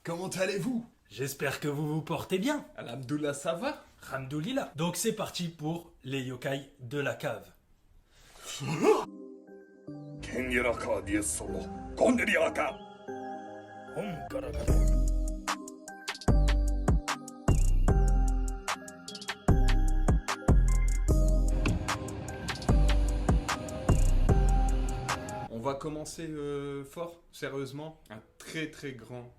comment allez-vous? J'espère que vous vous portez bien. Alhamdoulilah, ça va? Ramdoulila. Donc c'est parti pour les yokai de la cave. On va commencer fort, sérieusement. Un très très grand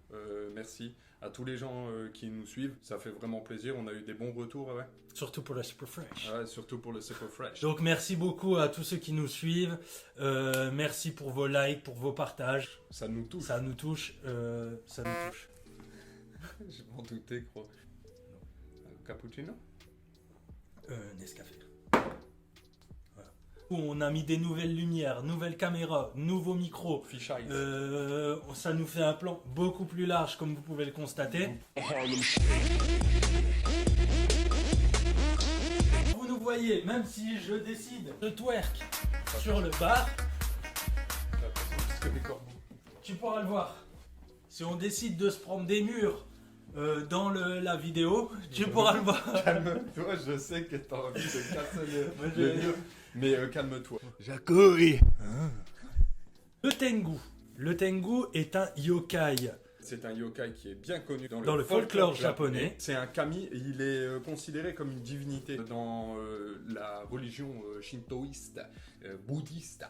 merci à tous les gens qui nous suivent. Ça fait vraiment plaisir. On a eu des bons retours, ouais. Surtout pour le Super Fresh. Ouais, surtout pour le Super Fresh. Donc merci beaucoup à tous ceux qui nous suivent. Merci pour vos likes, pour vos partages. Ça nous touche. Ça nous touche. Ça nous touche. Je m'en doutais, gros. Cappuccino? Nescafé. Voilà. On a mis des nouvelles lumières, nouvelles caméras, nouveaux micros. Fish eyes. Ça nous fait un plan beaucoup plus large, comme vous pouvez le constater. Vous nous voyez, même si je décide de twerk sur le bar, Parce que les corbeaux. tu pourras le voir. Si on décide de se prendre des murs dans la vidéo, tu pourras le voir. Calme-toi, je sais que t'as envie de casser le mur. Mais calme-toi. J'accueille. Le Tengu. Le Tengu est un yokai. C'est un yokai qui est bien connu Dans le folklore japonais. C'est un kami, il est considéré comme une divinité dans la religion shintoïste, bouddhiste.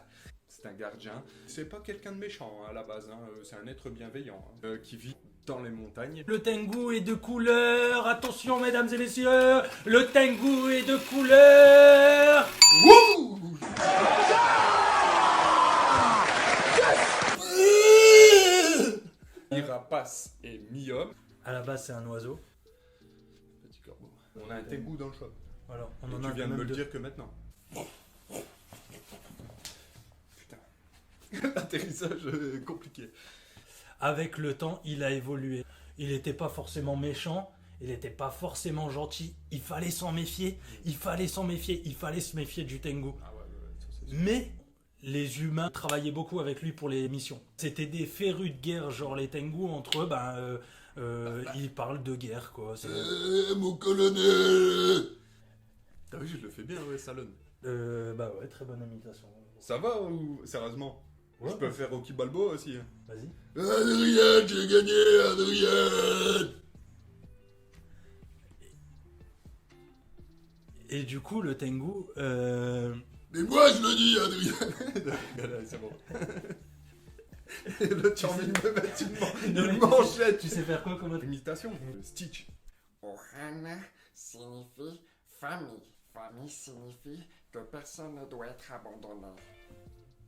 C'est un gardien. C'est pas quelqu'un de méchant à la base, hein. C'est un être bienveillant qui vit dans les montagnes. Le Tengu est de couleur. Attention, mesdames et messieurs. Le Tengu est de couleur. Wouh! Rapace et mi-homme. À la base, c'est un oiseau. Petit corbeau. On a un tengu dans le shop. Voilà, on Et en tu a viens de même me le deux. dire que maintenant. Putain. L'atterrissage compliqué. Avec le temps, il a évolué. Il n'était pas forcément méchant. Il n'était pas forcément gentil. Il fallait s'en méfier. Il fallait s'en méfier. Il fallait se méfier du Tengu. Ah ouais, ça c'est sûr. Mais les humains travaillaient beaucoup avec lui pour les missions. C'était des férus de guerre, genre les Tengu entre eux, ils parlent de guerre, quoi. Mon colonel! Ah oui, je le fais bien, ouais, Salon. Bah ouais, très bonne imitation. Ça va ou sérieusement? Ouais, Je peux faire Rocky Balboa aussi. Hein. Vas-y. Adrien, j'ai gagné, Adrien! Et du coup, le Tengu, Mais moi je le dis, Adrien! C'est bon. Et là, tu as envie de me mettre une manchette. tu sais faire quoi comme autre? Imitation. Stitch. Ohana signifie famille. Famille signifie que personne ne doit être abandonné.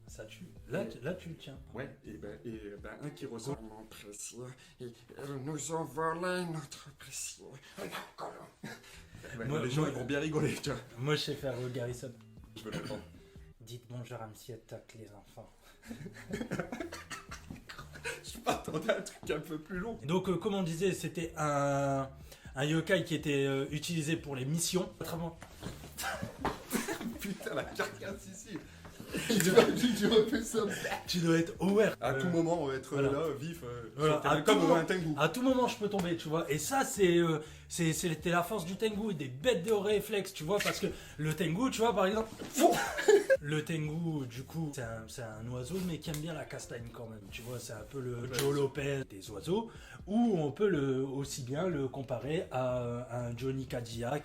Ça tue. Là, tu le tiens. Ouais, et ben un qui ressort. Mon précieux, ils nous ont volé notre précieux. Ouais, Moi- les gens moi- ils vont bien rigoler, tu vois. Moi, je sais faire Garrison. Je veux l'entendre. Dites bonjour à Monsieur Toc, les enfants. Je m'attendais à un truc un peu plus long. Donc, comme on disait, c'était un yokai qui était utilisé pour les missions. Autrement, Putain, la carcasse ici. Tu refais ça. tu dois être aware. À tout moment, on va être voilà. là, vif. Voilà, à comme tout moment. un tengu. À tout moment, je peux tomber, tu vois. Et ça, c'était la force du Tengu, des bêtes de réflexes, tu vois. Parce que le Tengu, tu vois, par exemple, le Tengu, du coup, c'est un oiseau, mais qui aime bien la castagne quand même. Tu vois, c'est un peu le Joe Lopez des oiseaux. Ou on peut aussi bien le comparer à un Johnny Cadillac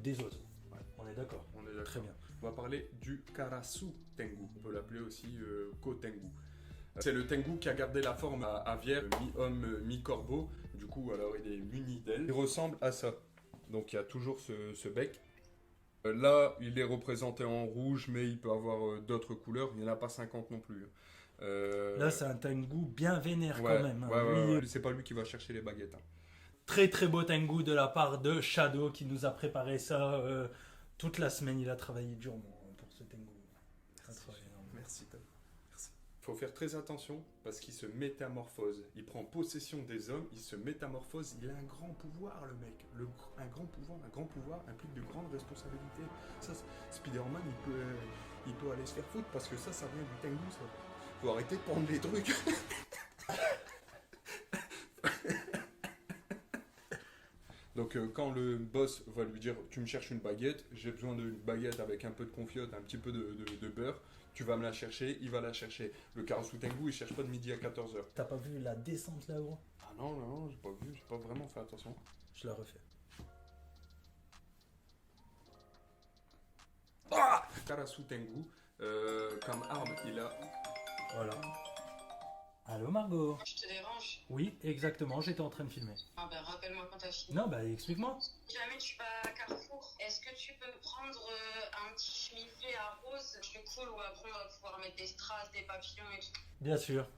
des oiseaux. Ouais, on est d'accord. On est d'accord. Très bien. On va parler du Karasu Tengu. On peut l'appeler aussi Ko-Tengu. C'est le Tengu qui a gardé la forme aviaire, mi-homme, mi-corbeau. Du coup, alors il est muni d'ailes. Il ressemble à ça. Donc il y a toujours ce bec. Là, il est représenté en rouge, mais il peut avoir d'autres couleurs. Il n'y en a pas 50 non plus. Là, c'est un Tengu bien vénère ouais, quand même. Hein. ouais, Lui, c'est pas lui qui va chercher les baguettes. Hein. très très beau Tengu de la part de Shadow qui nous a préparé ça toute la semaine. Il a travaillé durement pour ce Tengu. Merci, Tom. Merci. Faut faire très attention parce qu'il se métamorphose. Il prend possession des hommes, il se métamorphose. Il a un grand pouvoir, le mec. Un grand pouvoir implique de grandes responsabilités. Ça, Spider-Man, il peut aller se faire foutre parce que ça vient du Tengu, ça. Faut arrêter de prendre les trucs. Donc quand le boss va lui dire tu me cherches une baguette, j'ai besoin d'une baguette avec un peu de confiote, un petit peu de beurre, tu vas me la chercher, il va la chercher. Le Karasu Tengu il cherche pas de midi à 14h. T'as pas vu la descente là gros? Ah non, j'ai pas vu, j'ai pas vraiment fait attention. Je la refais. Karasu Tengu, comme arme il a... Voilà. Allô Margot? Je te dérange? Oui, exactement, j'étais en train de filmer. Ah ben rappelle-moi quand t'as fini. Non, bah explique-moi. Si jamais tu vas à Carrefour, est-ce que tu peux prendre un petit chemisier à rose? Je cool où après on va pouvoir mettre des strass, des papillons et tout. Bien sûr,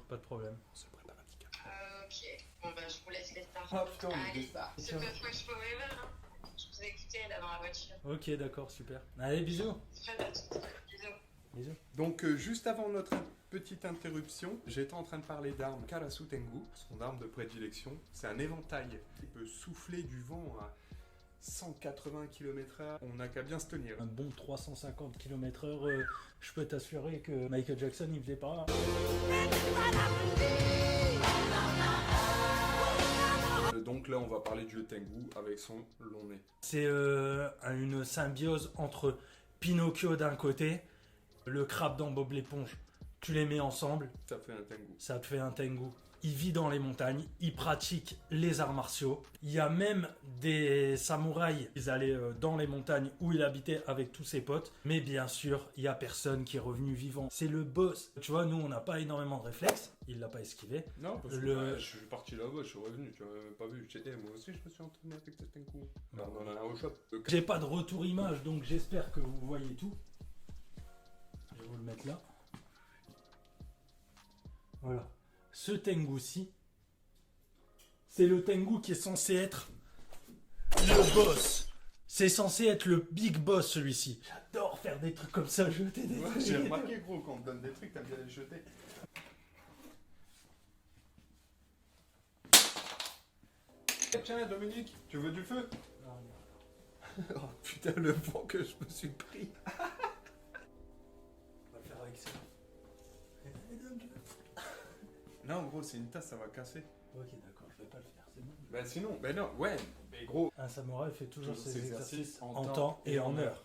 pas de problème. Se prépare un petit café. Ok, bon ben je vous laisse les stars. Ah putain, on Allez, est ça. c'est pas Fresh Forever, hein. Je vous ai écouté là dans la voiture. Ok, d'accord, super. Allez, bisous. Très bien, bisous. Bisous. Donc juste avant notre petite interruption, j'étais en train de parler d'armes Karasu Tengu. Son arme de prédilection, c'est un éventail qui peut souffler du vent à 180 km/h. On n'a qu'à bien se tenir. Un bon 350 km/h, je peux t'assurer que Michael Jackson il faisait pas. Donc là, on va parler du Tengu avec son long nez. C'est une symbiose entre Pinocchio d'un côté, le crabe dans Bob l'éponge. Tu les mets ensemble, Ça fait un Tengu. ça te fait un Tengu. Il vit dans les montagnes, il pratique les arts martiaux. Il y a même des samouraïs. Ils allaient dans les montagnes où il habitait avec tous ses potes. Mais bien sûr, il n'y a personne qui est revenu vivant. C'est le boss. Tu vois, nous, on n'a pas énormément de réflexes. Il l'a pas esquivé. Non, parce que Le- je suis parti là-bas, je suis revenu, tu m'as même pas vu. Moi aussi, je me suis entraîné avec ce Tengu. Bah, on en a un au shop. J'ai pas de retour image, donc j'espère que vous voyez tout. Je vais vous le mettre là. Voilà. Ce Tengu-ci, c'est le Tengu qui est censé être le boss. C'est censé être le big boss, celui-ci. J'adore faire des trucs comme ça, jeter des Ouais, trucs. j'ai remarqué, gros, quand on te donne des trucs, t'as bien les jeter. Tiens, Dominique, tu veux du feu? Oh putain, le vent que je me suis pris. On va le faire avec ça. Non, gros, c'est une tasse, ça va casser. Ok, d'accord, je vais pas le faire, c'est bon. Bah sinon, bah non, ouais, mais gros. Un samouraï fait toujours Toujours ses ses exercices exercices en temps et en heure.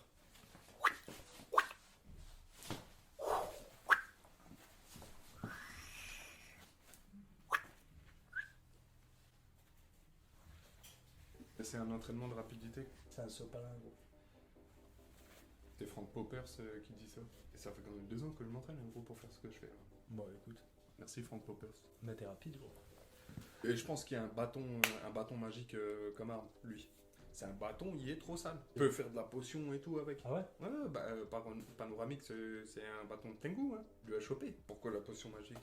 C'est un entraînement de rapidité. C'est un sopalin, gros. C'est Frank Poppers qui dit ça. Et ça fait quand même 2 ans que je m'entraîne, gros, pour faire ce que je fais. Bon, écoute, Merci Frank Poppers. mais t'es rapide, gros. Et je pense qu'il y a un bâton magique comme arme, lui. C'est un bâton, il est trop sale. Il peut faire de la potion et tout avec. Ah ouais? Ouais, bah, panoramique, c'est un bâton de Tengu, hein. Lui a chopé. Pourquoi la potion magique?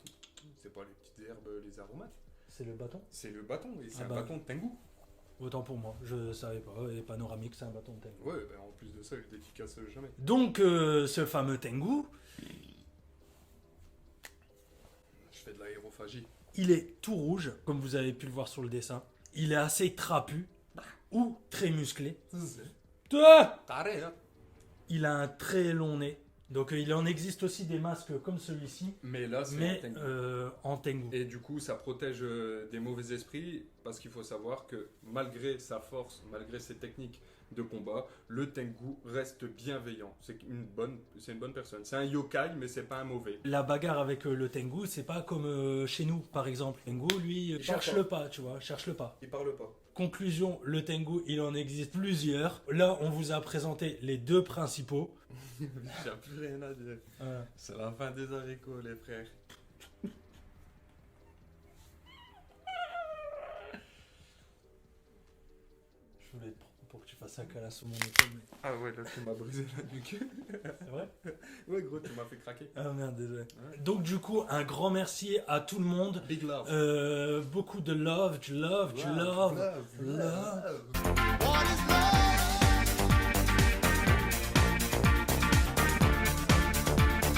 C'est pas les petites herbes, les aromates. C'est le bâton? C'est le bâton, et c'est Ah un bah. bâton de Tengu. Autant pour moi, je savais pas. Et panoramique, c'est un bâton de Tengu. Ouais, bah, en plus de ça, je dédicace jamais. Donc, ce fameux Tengu, Je fais de l'aérophagie. il est tout rouge, comme vous avez pu le voir sur le dessin. Il est assez trapu ou très musclé. Ah, Taré, hein. il a un très long nez. Donc, il en existe aussi des masques comme celui-ci, Mais là, c'est mais un Tengu. en Tengu. Et du coup, ça protège des mauvais esprits, parce qu'il faut savoir que malgré sa force, malgré ses techniques de combat, le Tengu reste bienveillant. C'est une bonne personne. C'est un yokai, mais c'est pas un mauvais. La bagarre avec le Tengu, c'est pas comme chez nous, par exemple. Tengu, lui, cherche le pas, tu vois, cherche le pas. Il parle pas. Conclusion, le Tengu, il en existe plusieurs. Là, on vous a présenté les deux principaux. J'ai plus rien à dire. C'est la fin des haricots, les frères. Je voulais te prendre pour que tu fasses un câlin sur mon épaule, mais... Ah ouais, là, tu m'as brisé la nuque. C'est vrai? Ouais, gros, tu m'as fait craquer. Ah merde, désolé. Ouais. Donc du coup, un grand merci à tout le monde. Big love. Beaucoup de love, du love, du love.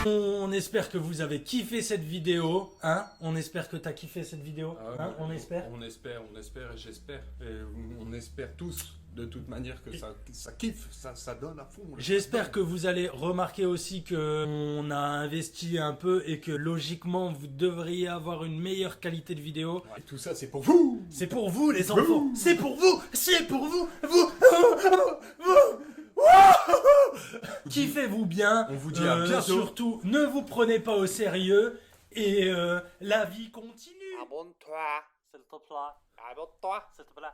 On espère que vous avez kiffé cette vidéo, hein? On espère que t'as kiffé cette vidéo, Ah, hein? On espère. On espère, et j'espère. Et on espère tous de toute manière que ça kiffe, ça donne à fond. Là. J'espère que vous allez remarquer aussi que on a investi un peu et que logiquement vous devriez avoir une meilleure qualité de vidéo. Et tout ça, c'est pour vous. C'est pour vous les enfants. C'est pour vous. C'est pour vous. Kiffez-vous bien. On vous dit à bientôt. Surtout, ne vous prenez pas au sérieux et la vie continue. Abonne-toi. S'il te plaît. Abonne-toi. S'il te plaît.